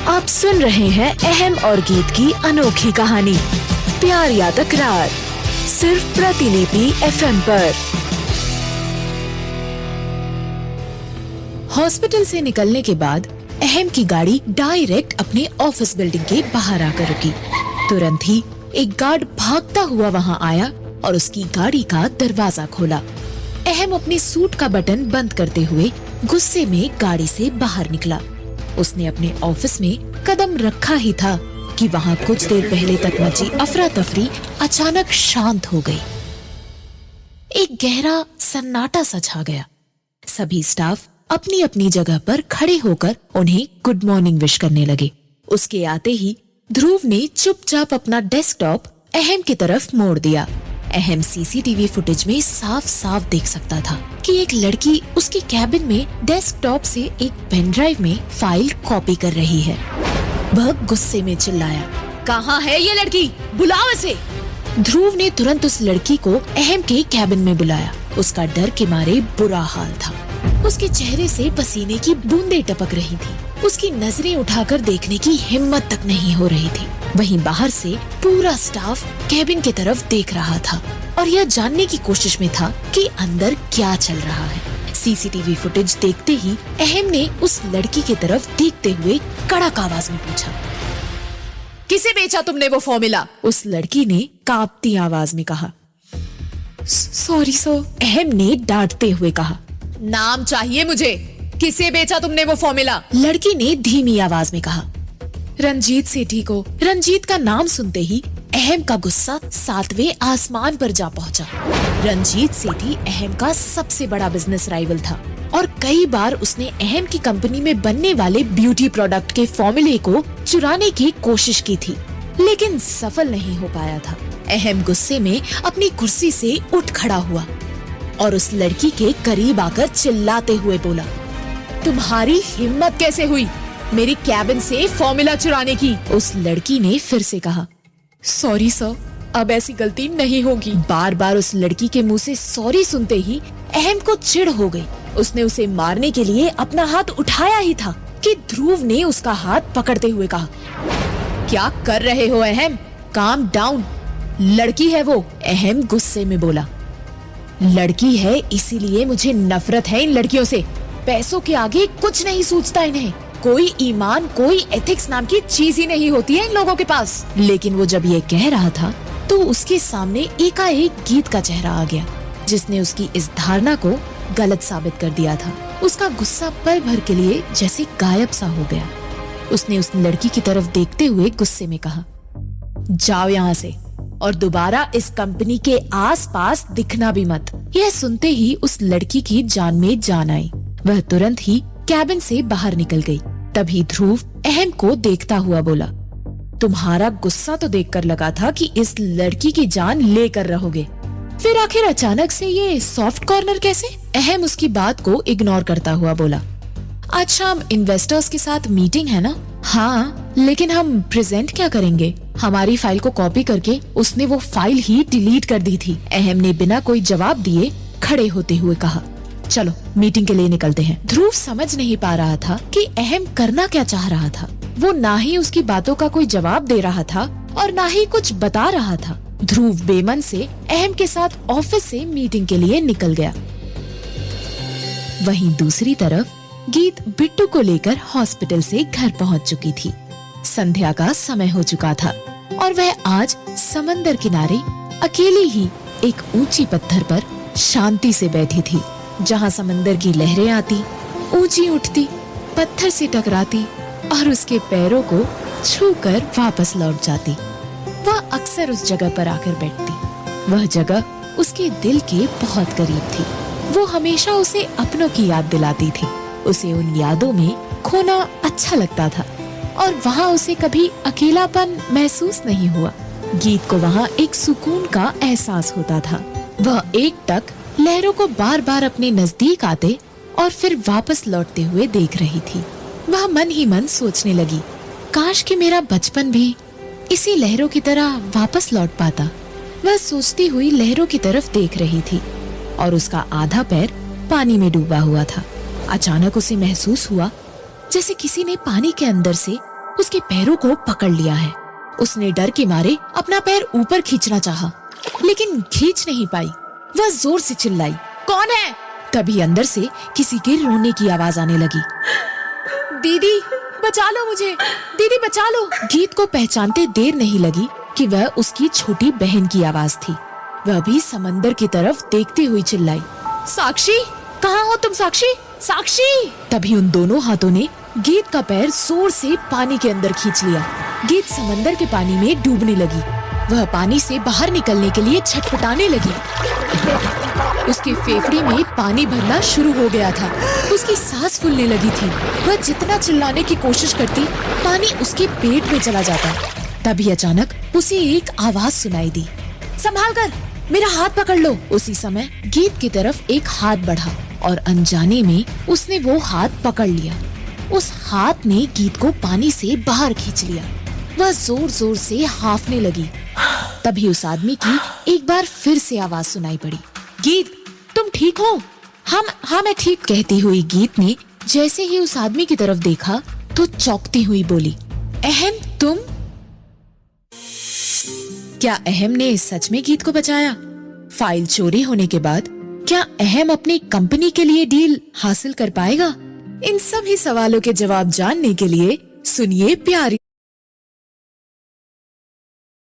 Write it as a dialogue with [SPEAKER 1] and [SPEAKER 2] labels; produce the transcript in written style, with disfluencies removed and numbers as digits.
[SPEAKER 1] आप सुन रहे हैं अहम और गीत की अनोखी कहानी प्यार या तकरार, सिर्फ प्रतिलिपि FM पर। हॉस्पिटल से निकलने के बाद अहम की गाड़ी डायरेक्ट अपने ऑफिस बिल्डिंग के बाहर आकर रुकी। तुरंत ही एक गार्ड भागता हुआ वहां आया और उसकी गाड़ी का दरवाजा खोला। अहम अपने सूट का बटन बंद करते हुए गुस्से में गाड़ी से बाहर निकला। उसने अपने ऑफिस में कदम रखा ही था कि वहां कुछ देर पहले तक मची अफरा तफरी अचानक शांत हो गई। एक गहरा सन्नाटा सा छा गया। सभी स्टाफ अपनी अपनी जगह पर खड़े होकर उन्हें गुड मॉर्निंग विश करने लगे। उसके आते ही ध्रुव ने चुपचाप अपना डेस्कटॉप अहम की तरफ मोड़ दिया। अहम सीसीटीवी फुटेज में साफ साफ देख सकता था कि एक लड़की उसके कैबिन में डेस्कटॉप से एक पेन ड्राइव में फाइल कॉपी कर रही है। वह गुस्से में चिल्लाया, कहाँ है ये लड़की? बुलाओ इसे। ध्रुव ने तुरंत उस लड़की को अहम के कैबिन में बुलाया। उसका डर के मारे बुरा हाल था। उसके चेहरे से पसीने की बूंदें टपक रही थी। उसकी नजरें उठाकर देखने की हिम्मत तक नहीं हो रही थी। वहीं बाहर से पूरा स्टाफ कैबिन की तरफ देख रहा था और यह जानने की कोशिश में था कि अंदर क्या चल रहा है। सीसीटीवी फुटेज देखते ही अहम ने उस लड़की की तरफ देखते हुए कड़क आवाज में पूछा, किसे बेचा तुमने वो फॉर्मूला? उस लड़की ने कांपती आवाज में कहा, सॉरी सर। अहम ने डांटते हुए कहा, नाम चाहिए मुझे, किसे बेचा तुमने वो फॉर्मूला? लड़की ने धीमी आवाज में कहा, रंजीत सेठी को। रंजीत का नाम सुनते ही अहम का गुस्सा 7वें आसमान पर जा पहुंचा। रंजीत सेठी अहम का सबसे बड़ा बिजनेस राइवल था और कई बार उसने अहम की कंपनी में बनने वाले ब्यूटी प्रोडक्ट के फॉर्मूले को चुराने की कोशिश की थी, लेकिन सफल नहीं हो पाया था। अहम गुस्से में अपनी कुर्सी से उठ खड़ा हुआ और उस लड़की के करीब आकर चिल्लाते हुए बोला, तुम्हारी हिम्मत कैसे हुई मेरी कैबिन से फॉर्मूला चुराने की? उस लड़की ने फिर से कहा, सॉरी सर, अब ऐसी गलती नहीं होगी। बार बार उस लड़की के मुंह से सॉरी सुनते ही अहम को चिढ़ हो गई। उसने उसे मारने के लिए अपना हाथ उठाया ही था कि ध्रुव ने उसका हाथ पकड़ते हुए कहा, क्या कर रहे हो अहम? काम डाउन, लड़की है वो। अहम गुस्से में बोला, लड़की है इसीलिए मुझे नफरत है इन लड़कियों से। पैसों के आगे कुछ नहीं सूझता इन्हें। कोई ईमान, कोई एथिक्स नाम की चीज ही नहीं होती है इन लोगों के पास। लेकिन वो जब ये कह रहा था तो उसके सामने एकाएक गीत का चेहरा आ गया, जिसने उसकी इस धारणा को गलत साबित कर दिया था। उसका गुस्सा पल भर के लिए जैसे गायब सा हो गया। उसने उस लड़की की तरफ देखते हुए गुस्से में कहा, जाओ यहाँ से और दोबारा इस कंपनी के आसपास दिखना भी मत। यह सुनते ही उस लड़की की जान में जान आई। वह तुरंत ही कैबिन से बाहर निकल गई। तभी ध्रुव अहम को देखता हुआ बोला, तुम्हारा गुस्सा तो देखकर लगा था कि इस लड़की की जान लेकर रहोगे, फिर आखिर अचानक से ये सॉफ्ट कॉर्नर कैसे? अहम उसकी बात को इग्नोर करता हुआ बोला, आज शाम इन्वेस्टर्स के साथ मीटिंग है ना? हाँ, लेकिन हम प्रेजेंट क्या करेंगे? हमारी फाइल को कॉपी करके उसने वो फाइल ही डिलीट कर दी थी। अहम ने बिना कोई जवाब दिए खड़े होते हुए कहा, चलो मीटिंग के लिए निकलते हैं। ध्रुव समझ नहीं पा रहा था कि अहम करना क्या चाह रहा था। वो ना ही उसकी बातों का कोई जवाब दे रहा था और ना ही कुछ बता रहा था। ध्रुव बेमन से अहम के साथ ऑफिस से मीटिंग के लिए निकल गया। वहीं दूसरी तरफ गीत बिट्टू को लेकर हॉस्पिटल से घर पहुंच चुकी थी। संध्या का समय हो चुका था और वह आज समंदर किनारे अकेली ही एक ऊंची पत्थर पर शांति से बैठी थी, जहां समंदर की लहरें आती, ऊंची उठती, पत्थर से टकराती और उसके पैरों को छूकर वापस लौट जाती। वह अक्सर उस जगह पर आकर बैठती। वह जगह उसके दिल के बहुत करीब थी। वो हमेशा उसे अपनों की याद दिलाती थी। उसे उन यादों में खोना अच्छा लगता था और वहाँ उसे कभी अकेलापन महसूस नहीं हुआ। गीत को वहाँ एक सुकून का एहसास होता था। वह एकटक लहरों को बार बार अपने नजदीक आते और फिर वापस लौटते हुए देख रही थी। वह मन ही मन सोचने लगी, काश कि मेरा बचपन भी इसी लहरों की तरह वापस लौट पाता। वह सोचती हुई लहरों की तरफ देख रही थी और उसका आधा पैर पानी में डूबा हुआ था। अचानक उसे महसूस हुआ जैसे किसी ने पानी के अंदर से उसके पैरों को पकड़ लिया है। उसने डर के मारे अपना पैर ऊपर खींचना चाहा, लेकिन खींच नहीं पाई। वह जोर से चिल्लाई, कौन है? तभी अंदर से किसी के रोने की आवाज आने लगी। दीदी बचा लो मुझे, दीदी बचा लो। गीत को पहचानते देर नहीं लगी कि वह उसकी छोटी बहन की आवाज थी। वह भी समंदर की तरफ देखते हुए चिल्लाई, साक्षी, कहाँ हो तुम साक्षी? साक्षी! तभी उन दोनों हाथों ने गीत का पैर जोर से पानी के अंदर खींच लिया। गीत समंदर के पानी में डूबने लगी। वह पानी से बाहर निकलने के लिए छटपटाने लगी। उसके फेफड़े में पानी भरना शुरू हो गया था। उसकी सांस फूलने लगी थी। वह जितना चिल्लाने की कोशिश करती, पानी उसके पेट में चला जाता। तभी अचानक उसे एक आवाज सुनाई दी, संभाल कर, मेरा हाथ पकड़ लो। उसी समय गीत की तरफ एक हाथ बढ़ा और अनजाने में उसने वो हाथ पकड़ लिया। उस हाथ ने गीत को पानी से बाहर खींच लिया। वह जोर जोर से हांफने लगी। तभी उस आदमी की एक बार फिर से आवाज सुनाई पड़ी, गीत, तुम ठीक हो? हाँ मैं ठीक, कहती हुई गीत ने जैसे ही उस आदमी की तरफ देखा तो चौंकती हुई बोली, अहम, तुम? क्या अहम ने सच में गीत को बचाया? फाइल चोरी होने के बाद क्या अहम अपनी कंपनी के लिए डील हासिल कर पाएगा? इन सभी सवालों के जवाब जानने के लिए सुनिए प्यारी